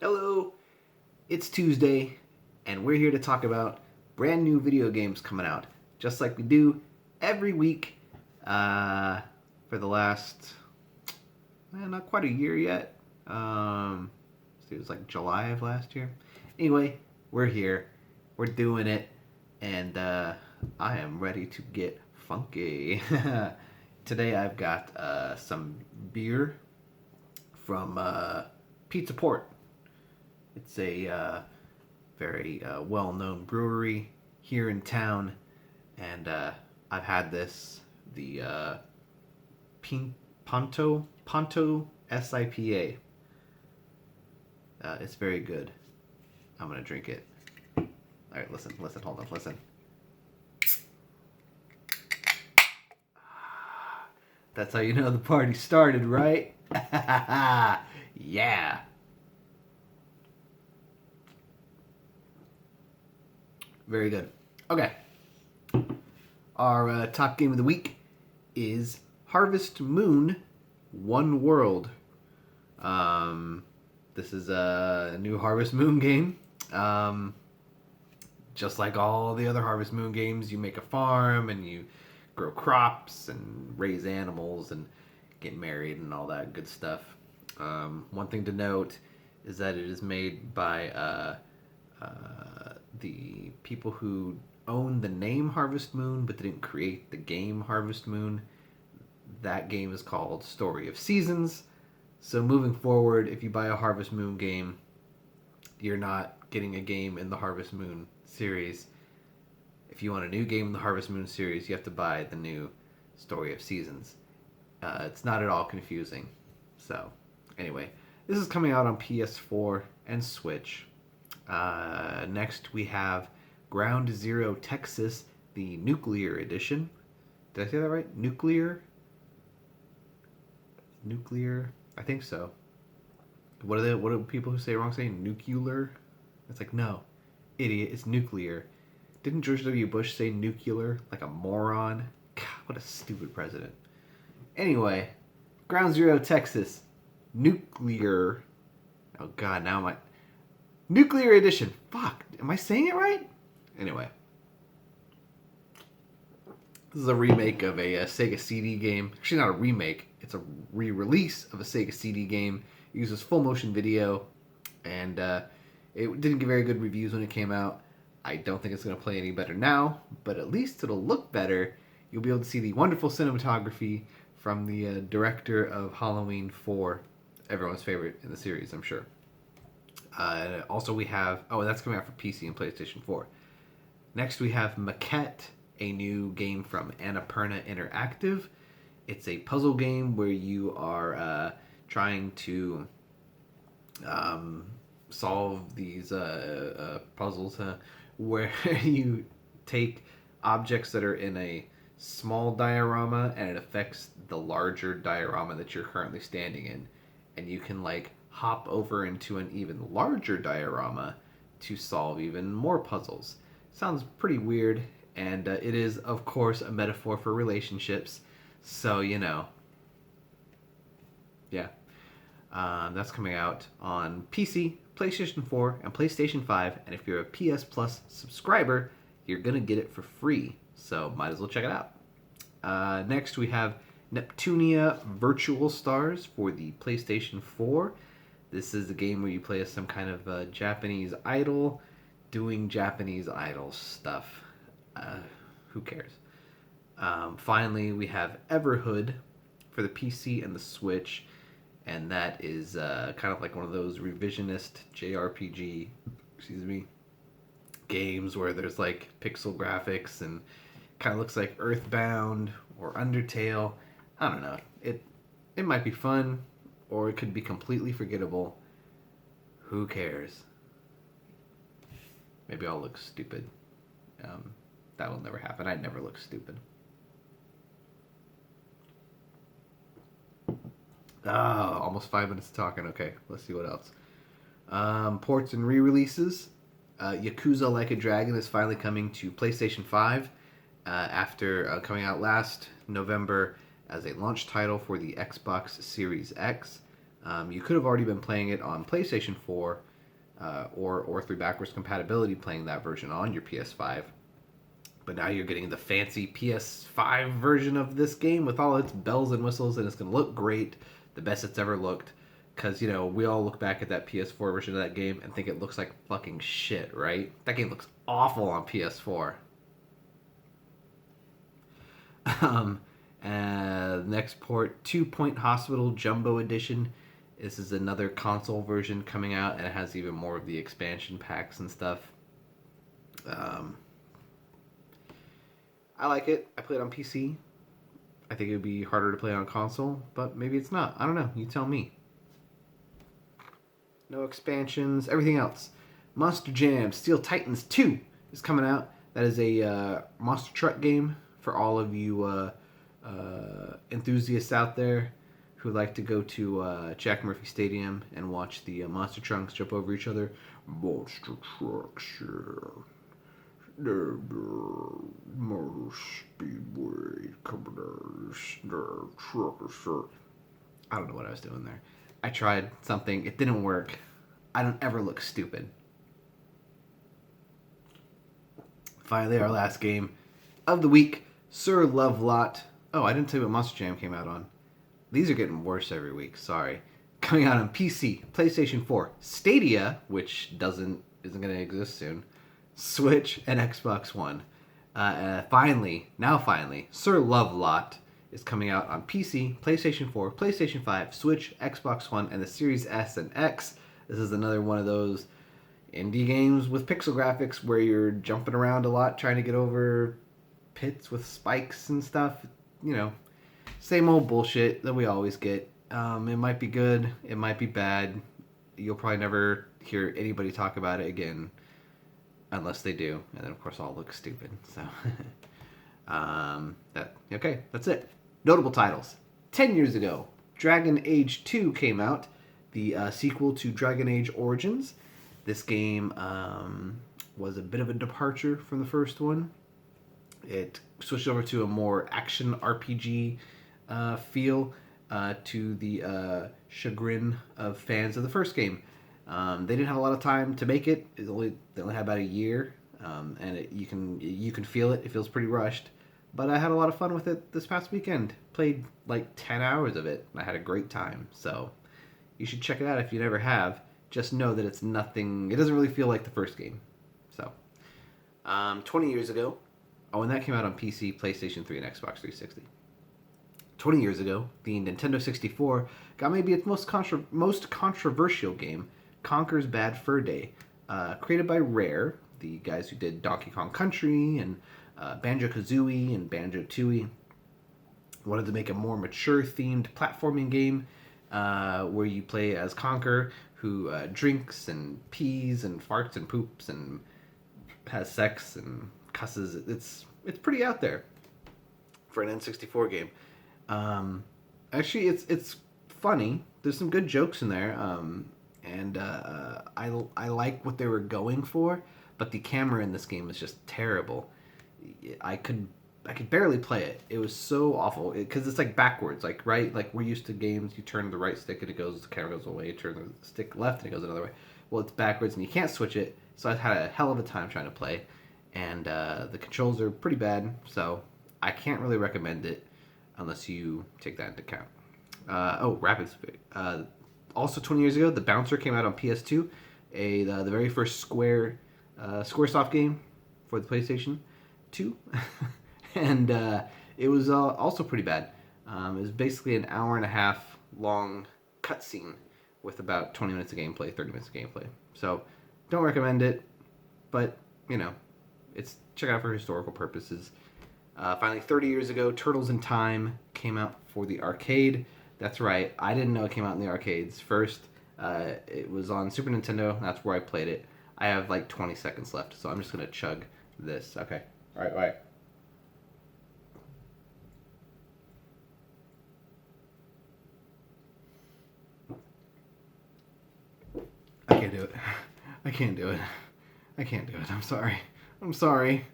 Hello, it's Tuesday, and we're here to talk about brand new video games coming out, just like we do every week for the last, not quite a year yet. It was like July of last year. Anyway, we're here, we're doing it, and I am ready to get funky. Today I've got some beer from Pizza Port. It's a very well-known brewery here in town, and I've had the Ponto SIPA. It's very good. I'm gonna drink it. All right, listen, hold on, listen. That's how you know the party started, right? Yeah. Very good. Okay. Our top game of the week is Harvest Moon One World. This is a new Harvest Moon game. Just like all the other Harvest Moon games, you make a farm and you grow crops and raise animals and get married and all that good stuff. One thing to note is that it is made by the people who own the name Harvest Moon but didn't create the game Harvest Moon. That game is called Story of Seasons. So moving forward, if you buy a Harvest Moon game, you're not getting a game in the Harvest Moon series. If you want a new game in the Harvest Moon series, you have to buy the new Story of Seasons. It's not at all confusing. So, anyway, this is coming out on PS4 and Switch. Next, we have Ground Zero Texas, the Nuclear Edition. Did I say that right? Nuclear? I think so. What do people who say it wrong say? Nuclear? It's like, no, idiot, it's nuclear. Didn't George W. Bush say nuclear like a moron? God, what a stupid president. Anyway, Ground Zero Texas, Nuclear. Oh God, now my Nuclear Edition. Fuck, am I saying it right? Anyway, this is a remake of a Sega CD game. Actually, not a remake. It's a re-release of a Sega CD game. It uses full motion video, and it didn't get very good reviews when it came out. I don't think it's going to play any better now, but at least it'll look better. You'll be able to see the wonderful cinematography from the director of Halloween 4, everyone's favorite in the series, I'm sure. Also, we have... Oh, that's coming out for PC and PlayStation 4. Next, we have Maquette, a new game from Annapurna Interactive. It's a puzzle game where you are trying to solve these puzzles where you take objects that are in a small diorama and it affects the larger diorama that you're currently standing in. And you can like hop over into an even larger diorama to solve even more puzzles. Sounds pretty weird, and it is, of course, a metaphor for relationships. So, you know. Yeah. That's coming out on PC, PlayStation 4, and PlayStation 5. And if you're a PS Plus subscriber, you're going to get it for free. So, might as well check it out. Next, we have Neptunia Virtual Stars for the PlayStation 4. This is a game where you play as some kind of Japanese idol doing Japanese idol stuff. Who cares? Finally, we have Everhood for the PC and the Switch, and that is kind of like one of those revisionist JRPG, games where there's like pixel graphics and kind of looks like Earthbound or Undertale. I don't know. It might be fun, or it could be completely forgettable. Who cares? Maybe I'll look stupid. That will never happen. I'd never look stupid. Almost 5 minutes of talking. Okay, let's see what else. Ports and re-releases. Yakuza Like a Dragon is finally coming to PlayStation 5 after coming out last November as a launch title for the Xbox Series X. You could have already been playing it on PlayStation 4 or through backwards compatibility playing that version on your PS5. But now you're getting the fancy PS5 version of this game with all its bells and whistles, and it's going to look great, the best it's ever looked. Because, we all look back at that PS4 version of that game and think it looks like fucking shit, right? That game looks awful on PS4. Next port, 2-Point Hospital Jumbo Edition. This is another console version coming out, and it has even more of the expansion packs and stuff. I like it. I play it on PC. I think it would be harder to play on console, but maybe it's not. I don't know. You tell me. No expansions. Everything else. Monster Jam Steel Titans 2 is coming out. That is a monster truck game for all of you enthusiasts out there who like to go to Jack Murphy Stadium and watch the monster trucks jump over each other. Monster trucks, Motor Speedway companies, truckers. I don't know what I was doing there. I tried something. It didn't work. I don't ever look stupid. Finally, our last game of the week, Sir Lovelot. Oh, I didn't tell you what Monster Jam came out on. These are getting worse every week. Sorry. Coming out on PC, PlayStation 4, Stadia, which isn't going to exist soon, Switch, and Xbox One. Finally, Sir Lovelot is coming out on PC, PlayStation 4, PlayStation 5, Switch, Xbox One, and the Series S and X. This is another one of those indie games with pixel graphics where you're jumping around a lot trying to get over pits with spikes and stuff. Same old bullshit that we always get. It might be good, it might be bad. You'll probably never hear anybody talk about it again. Unless they do, and then of course I'll look stupid. So, that's it. Notable titles. 10 years ago, Dragon Age 2 came out, the sequel to Dragon Age Origins. This game was a bit of a departure from the first one. It switched over to a more action RPG feel to the chagrin of fans of the first game. They didn't have a lot of time to make it. They only had about a year, and you can feel it. It feels pretty rushed. But I had a lot of fun with it this past weekend. Played like 10 hours of it, and I had a great time. So you should check it out if you never have. Just know that it's nothing. It doesn't really feel like the first game. So 20 years ago, and that came out on PC, PlayStation 3, and Xbox 360. 20 years ago, the Nintendo 64 got maybe its most controversial game, Conker's Bad Fur Day, created by Rare, the guys who did Donkey Kong Country and Banjo-Kazooie and Banjo-Tooie. Wanted to make a more mature-themed platforming game where you play as Conker, who drinks and pees and farts and poops and has sex and cusses. It's pretty out there for an N64 game. Actually, it's funny. There's some good jokes in there. And I like what they were going for, but the camera in this game is just terrible. I could barely play it. It was so awful because it's like backwards, right. Like we're used to games. You turn the right stick and the camera goes away. You turn the stick left and it goes another way. Well, it's backwards and you can't switch it. So I had a hell of a time trying to play, and the controls are pretty bad. So I can't really recommend it unless you take that into account. Rapid Speed. Also, 20 years ago, The Bouncer came out on PS2, the very first Squaresoft game for the PlayStation 2, and it was also pretty bad. It was basically an hour and a half long cutscene with about 20 minutes of gameplay, 30 minutes of gameplay. So, don't recommend it, but check it out for historical purposes. Finally, 30 years ago, Turtles in Time came out for the arcade. That's right. I didn't know it came out in the arcades first. It was on Super Nintendo. That's where I played it. I have like 20 seconds left, so I'm just going to chug this. Okay. All right. I can't do it. I can't do it. I'm sorry.